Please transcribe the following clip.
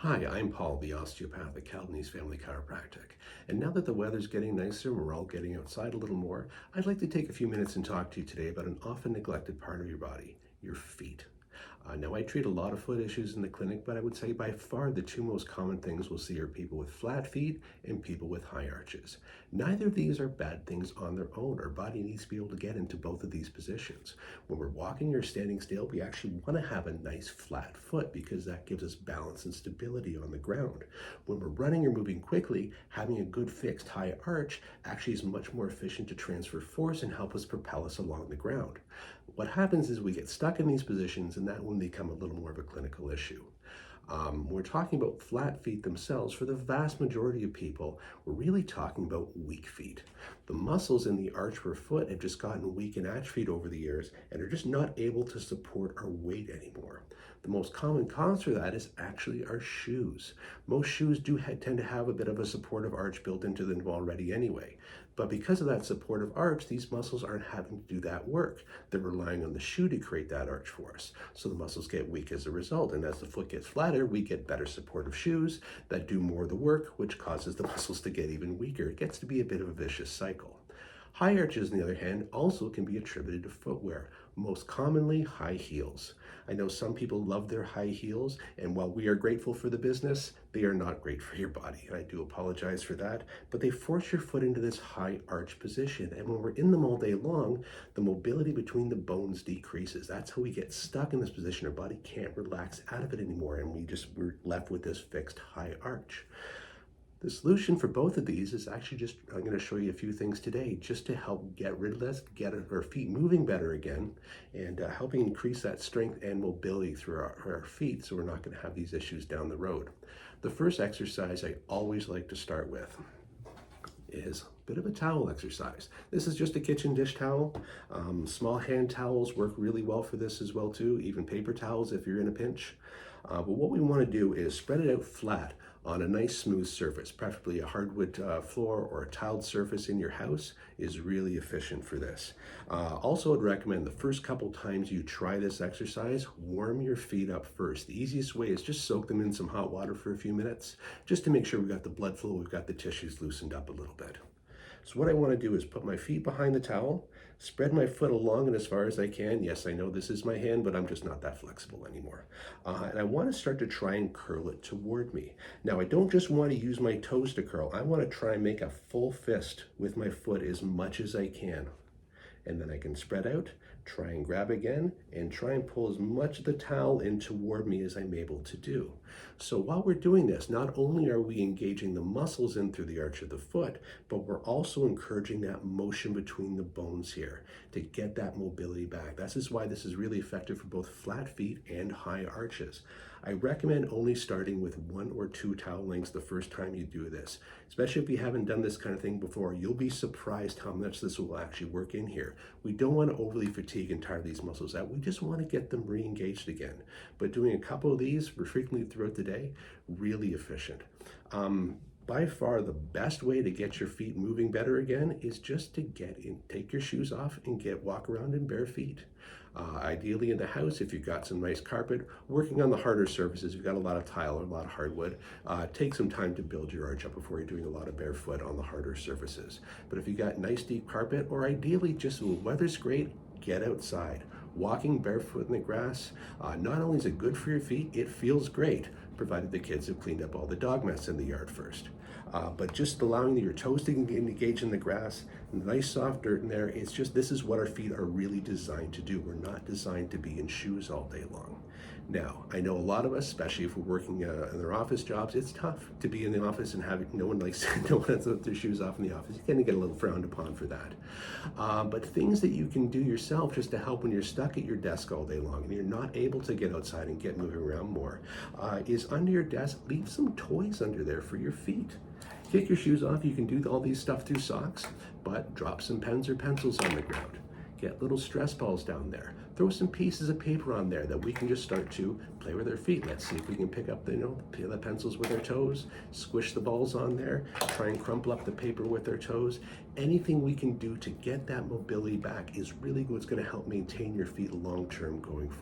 Hi, I'm Paul, the osteopath at Caledon East Family Chiropractic. And now that the weather's getting nicer and we're all getting outside a little more, I'd like to take a few minutes and talk to you today about an often neglected part of your body, your feet. Now, I treat a lot of foot issues in the clinic, but I would say by far the two most common things we'll see are people with flat feet and people with high arches. Neither of these are bad things on their own. Our body needs to be able to get into both of these positions. When we're walking or standing still, we actually want to have a nice flat foot because that gives us balance and stability on the ground. When we're running or moving quickly, having a good fixed high arch actually is much more efficient to transfer force and help us propel us along the ground. What happens is we get stuck in these positions, and that will become a little more of a clinical issue. We're talking about flat feet themselves. For the vast majority of people, we're really talking about weak feet. The muscles in the arch of our foot have just gotten weak and atrophied over the years and are just not able to support our weight anymore. The most common cause for that is actually our shoes. Most shoes do tend to have a bit of a supportive arch built into them already anyway. But because of that supportive arch, these muscles aren't having to do that work. They're relying on the shoe to create that arch for us. So the muscles get weak as a result. And as the foot gets flatter, we get better supportive shoes that do more of the work, which causes the muscles to get even weaker. It gets to be a bit of a vicious cycle. High arches, on the other hand, also can be attributed to footwear, most commonly high heels. I know some people love their high heels, and while we are grateful for the business, they are not great for your body, and I do apologize for that, but they force your foot into this high arch position, and when we're in them all day long, the mobility between the bones decreases. That's how we get stuck in this position. Our body can't relax out of it anymore, and we're left with this fixed high arch. The solution for both of these is actually I'm going to show you a few things today just to help get rid of this, get our feet moving better again, and helping increase that strength and mobility through our feet so we're not going to have these issues down the road. The first exercise I always like to start with is a bit of a towel exercise. This is just a kitchen dish towel. Small hand towels work really well for this as well too, even paper towels if you're in a pinch. But what we want to do is spread it out flat on a nice smooth surface, preferably a hardwood floor or a tiled surface in your house is really efficient for this. Also, I'd recommend the first couple times you try this exercise, warm your feet up first. The easiest way is just soak them in some hot water for a few minutes, just to make sure we've got the blood flow, we've got the tissues loosened up a little bit. So what I want to do is put my feet behind the towel, spread my foot along and as far as I can. Yes, I know this is my hand, but I'm just not that flexible anymore. And I want to start to try and curl it toward me. Now, I don't just want to use my toes to curl. I want to try and make a full fist with my foot as much as I can. And then I can spread out, try and grab again, and try and pull as much of the towel in toward me as I'm able to do. So while we're doing this, not only are we engaging the muscles in through the arch of the foot, but we're also encouraging that motion between the bones here to get that mobility back. This is why this is really effective for both flat feet and high arches. I recommend only starting with 1 or 2 towel lengths the first time you do this, especially if you haven't done this kind of thing before. You'll be surprised how much this will actually work in here. We don't want to overly fatigue and tire these muscles out. We just want to get them re-engaged again. But doing a couple of these frequently throughout the day, really efficient. By far the best way to get your feet moving better again is just to take your shoes off and walk around in bare feet. Ideally in the house, if you've got some nice carpet, working on the harder surfaces, if you've got a lot of tile or a lot of hardwood, take some time to build your arch up before you're doing a lot of barefoot on the harder surfaces. But if you've got nice deep carpet, or ideally just when the weather's great, get outside. Walking barefoot in the grass, not only is it good for your feet, it feels great, provided the kids have cleaned up all the dog mess in the yard first. But just allowing your toes to engage in the grass, nice soft dirt in there, this is what our feet are really designed to do. We're not designed to be in shoes all day long. Now, I know a lot of us, especially if we're working in their office jobs, it's tough to be in the office and no one has their shoes off in the office. You kind of get a little frowned upon for that. But things that you can do yourself just to help when you're stuck at your desk all day long and you're not able to get outside and get moving around more, is under your desk, leave some toys under there for your feet. Take your shoes off. You can do all these stuff through socks, but drop some pens or pencils on the ground. Get little stress balls down there. Throw some pieces of paper on there that we can just start to play with our feet. Let's see if we can pick up the pencils with our toes, squish the balls on there, try and crumple up the paper with our toes. Anything we can do to get that mobility back is really what's going to help maintain your feet long term going forward.